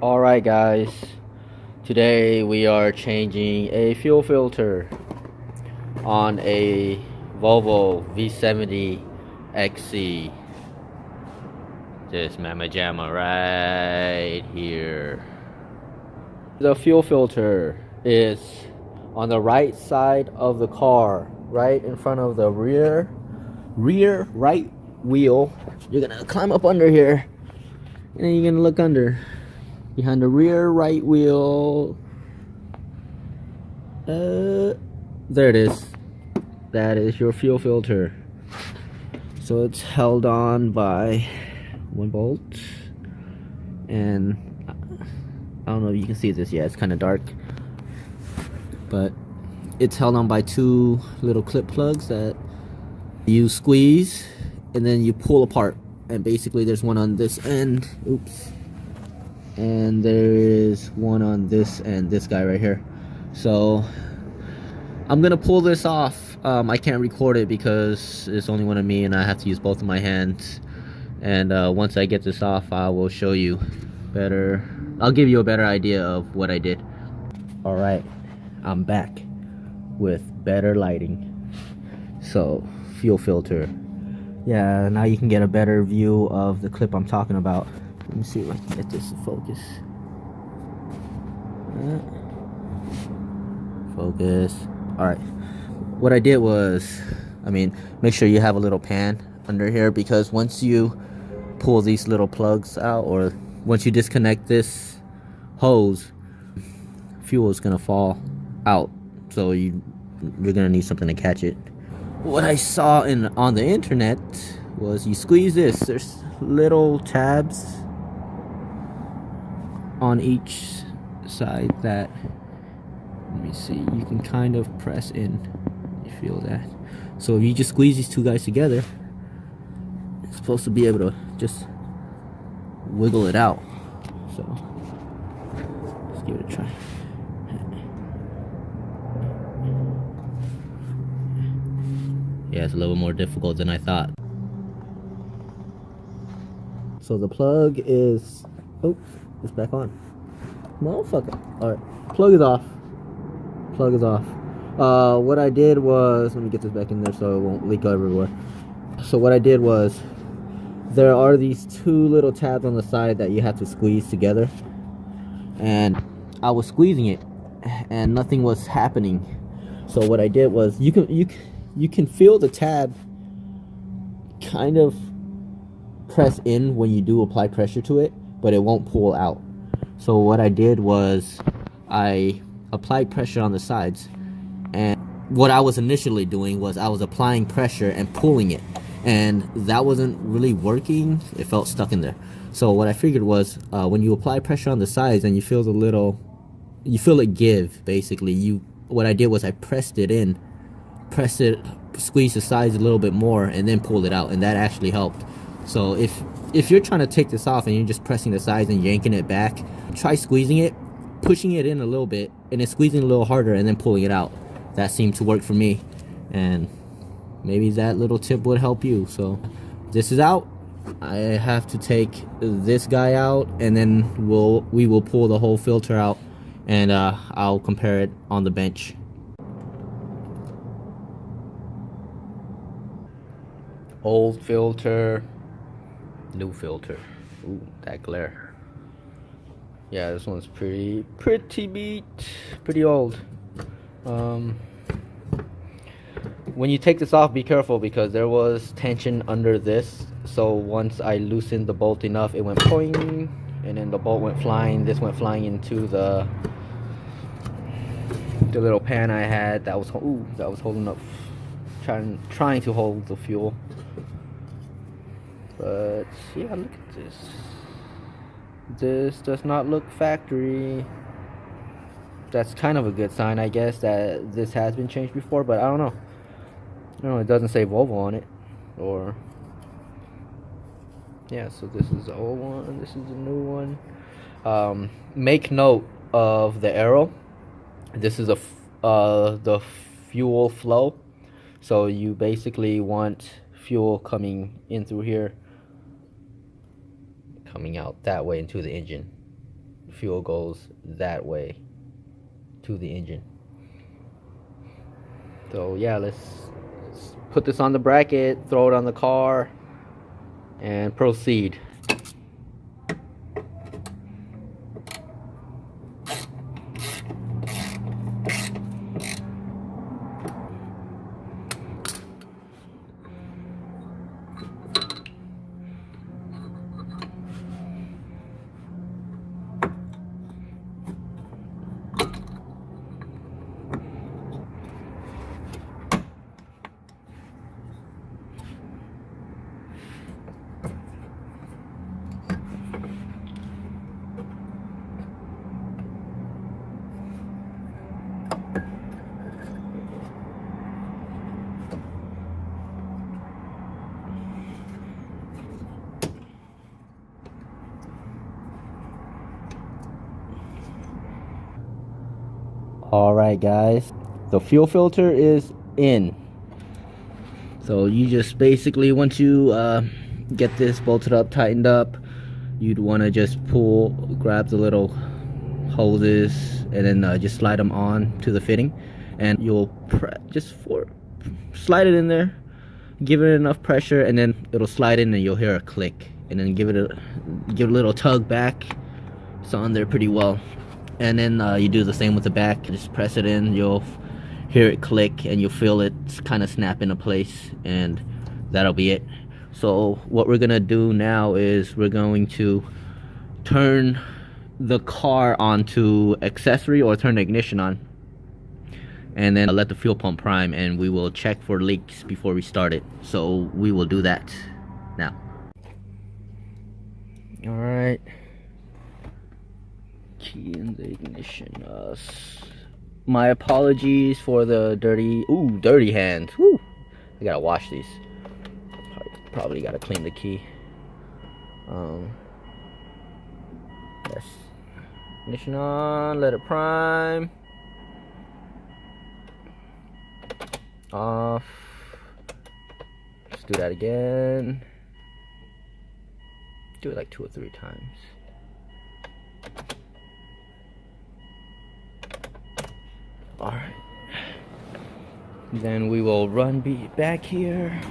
Alright guys, today we are changing a fuel filter on a Volvo V70xc. This Mama Jamma right here. The fuel filter is on the right side of the car, right in front of the rear right wheel. You're gonna climb up under here and then you're gonna look under. Behind the rear right wheel. There it is. That is your fuel filter. So it's held on by one bolt. And I don't know if you can see this yet. It's kind of dark. But it's held on by two little clip plugs that you squeeze and then you pull apart. And basically there's one on this end. Oops. And there is one on this and this guy right here. So I'm gonna pull this off. I can't record it because it's only one of me and I have to use both of my hands. And once I get this off, I will show you better. I'll give you a better idea of what I did. All right, I'm back with better lighting. So fuel filter, yeah, now you can get a better view of the clip I'm talking about. Let me see if I can get this to focus. Focus. Alright. What I did was, make sure you have a little pan under here, because once you pull these little plugs out, or once you disconnect this hose, fuel is going to fall out. So you're going to need something to catch it. What I saw on the internet was you squeeze this. There's little tabs on each side that, let me see, you can kind of press in. You feel that? So if you just squeeze these two guys together, it's supposed to be able to just wiggle it out. So let's give it a try. Yeah, it's a little more difficult than I thought. So the plug is, oh, it's back on. Motherfucker. Alright, plug is off. Plug is off. What I did was, let me get this back in there so it won't leak everywhere. So what I did was, there are these two little tabs on the side that you have to squeeze together. And I was squeezing it and nothing was happening. So what I did was, you can feel the tab kind of press in when you do apply pressure to it, but it won't pull out. So what I did was I applied pressure on the sides, and what I was initially doing was I was applying pressure and pulling it, and that wasn't really working. It felt stuck in there. So what I figured was, when you apply pressure on the sides and you feel it give, basically, what I did was I pressed it in, squeeze the sides a little bit more, and then pull it out, and that actually helped. So if you're trying to take this off and you're just pressing the sides and yanking it back, try squeezing it, pushing it in a little bit, and then squeezing a little harder and then pulling it out. That seemed to work for me, and maybe that little tip would help you. So this is out. I have to take this guy out, and then we will pull the whole filter out, and I'll compare it on the bench. Old filter, new filter. Ooh, that glare. Yeah, this one's pretty old. When you take this off, be careful, because there was tension under this. So once I loosened the bolt enough, it went poing, and then the bolt went flying. This went flying into the little pan I had that was holding up, trying to hold the fuel. But yeah, look at this. This does not look factory. That's kind of a good sign, I guess, that this has been changed before, but I don't know. It doesn't say Volvo on it. Or yeah, so this is the old one, this is the new one. Make note of the arrow. This is the fuel flow. So you basically want fuel coming in through here, coming out that way into the engine. fuel goes that way to the engine. So yeah, let's put this on the bracket, throw it on the car, and proceed. Alright guys, the fuel filter is in. So you just basically, once you get this bolted up, tightened up, you'd want to just grab the little hoses and then just slide them on to the fitting, and you'll slide it in there, give it enough pressure, and then it'll slide in and you'll hear a click, and then give it a little tug back. It's on there pretty well. And then you do the same with the back. Just press it in, you'll hear it click, and you'll feel it kind of snap into place, and that'll be it. So what we're gonna do now is we're going to turn the car onto accessory, or turn the ignition on, and then let the fuel pump prime, and we will check for leaks before we start it. So we will do that now. All right. Key in the ignition. My apologies for the dirty hand. Woo. I gotta wash these. Probably gotta clean the key. Yes. Ignition on. Let it prime. Off. Let's do that again. Do it like 2 or 3 times. Alright, then we will run back here,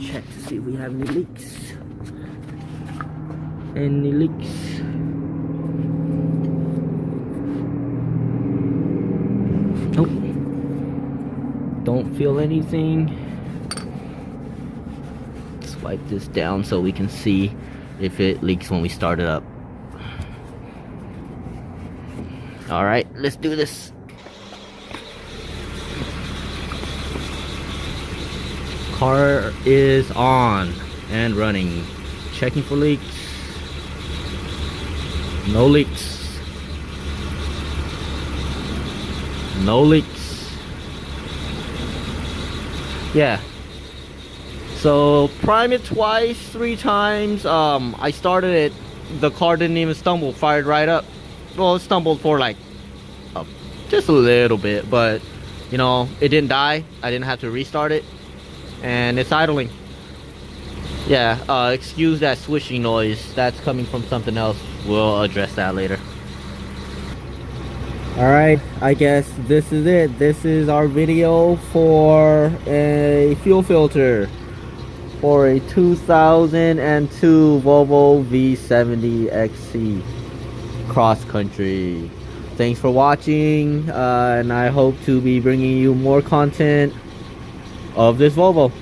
check to see if we have any leaks. Any leaks? Nope. Don't feel anything. Let's wipe this down so we can see if it leaks when we start it up. All right, let's do this. Car is on and running. Checking for leaks. No leaks. No leaks. Yeah. So prime it twice, 3 times. I started it. The car didn't even stumble. Fired right up. Well, it stumbled for like just a little bit, but you know, it didn't die. I didn't have to restart it, and it's idling. Yeah, excuse that swishing noise. That's coming from something else. We'll address that later. Alright, I guess this is it. This is our video for a fuel filter for a 2002 Volvo V70xc cross country. Thanks for watching, and I hope to be bringing you more content of this Volvo.